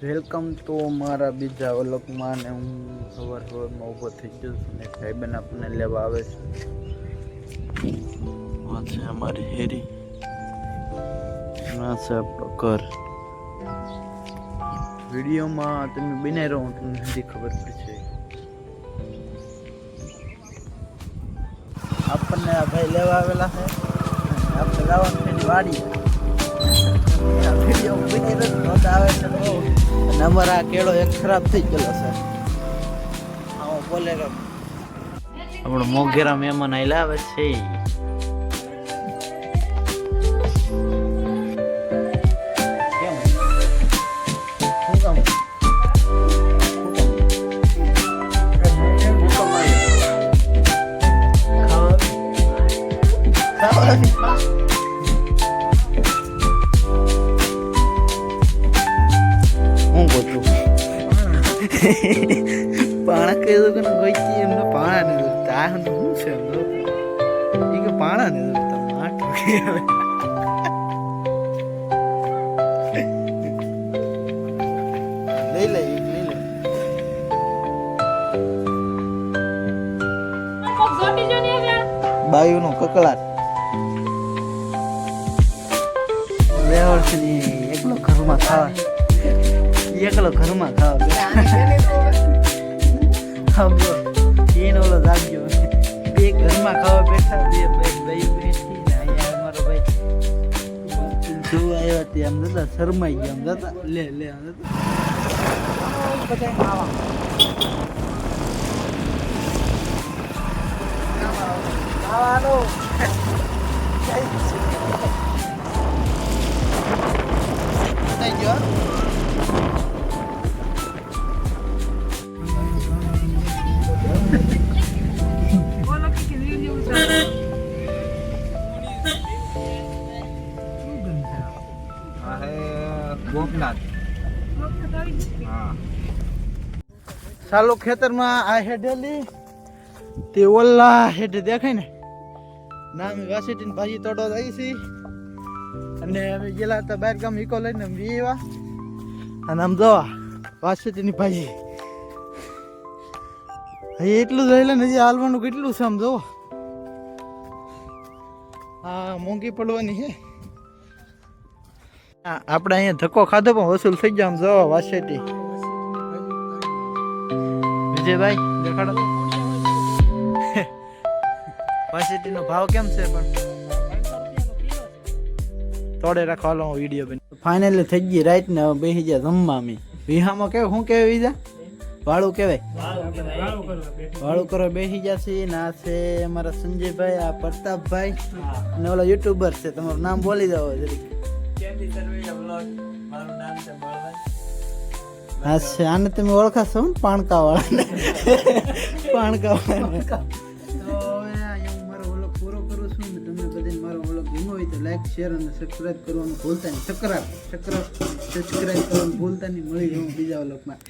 Welcome તો મારા બીજા વ્લોગમાં ને હું સવારમાં ઊભો થઈ ગયો છું ને ભાઈબંધ આપણને લેવા આવે છે. આ છે અમારી હેરી, આ છે આપણો ઘર. વિડીયોમાં તમે બનાવી રહો તમને હજી ખબર પડશે. આપણને આ ભાઈ લેવા આવેલા છે, આપણે લાવવાનું છે વાડી. વિડીયો બની રહ્યો નોંધ આવે છે તો નંબર આ કેળો એક ખરાબ થઈ ગયેલો છે. આવો બોલે આપણો મોઘેરા મહેમાન આવેલા આવે છે. કેમ શું કામ પાણા કહેતો કે ગઈ એમને પાણા ને તા શું છે એમનો એ કે પાણા ને માટું લઈ લે બાયુ નો કકળાટ એકલો ઘરમાં ખાવા એને ઓલો જાગજો બે ઘરમાં ખાવા બેઠા બે ભાઈ બેઠી ને અહીંયા અમારો ભાઈ જોવા આવ્યા તે આમ જતા શરમાઈ ગયા આમ જતા લે આમ જતા ચાલો ખેતરમાં આ હેડેલી તે ઓલા હેડે દેખાય ને નામ વાસીટી ભાજી તોડો આવી છે અને અમે ગયેલા હતા બહાર ગામ ઈકો લઈને વીવા અને આમ જોવા વાસીટીની ભાજી હજી એટલું જ રહેલા ને હજી હાલવાનું કેટલું છે આમ જોવો. હા મોંઘી પડવાની છે. આપણે અહીંયા ધક્કો ખાધો પણ વસૂલ થઈ ગયા આમ જોવા વાસેટી. વિજયભાઈ દેખાડો વાસેટી નો ભાવ કેમ છે પણ તોડે રાખવાનો વિડીયો બની. ફાઇનલી થઈ ગઈ રાઈટ ને બેસી ગયા જમવા. અમે વિહામાં કેવું શું કહેવાય બીજા વાળું કહેવાય વાળું કરો બેસી ગયા છે. ના છે અમારા સંજયભાઈ, આ પ્રતાપભાઈ અને ઓલા યુટ્યુબર છે. તમારું નામ બોલી જાવ જરીક. હા છે આને તમે ઓળખાશો ને પાણકા વાળાને પાણકા વાળા. તો હવે હું મારો વ્લોગ પૂરો કરું છું ને તમને બધાને મારો વ્લોગ ગમ્યો હોય તો લાઈક શેર અને સબસ્ક્રાઈબ કરવાનું ભૂલતા નહીં. સબસ્ક્રાઈબ કરવાનું ભૂલતા નહીં. મળી જાઉં બીજા વ્લોગમાં.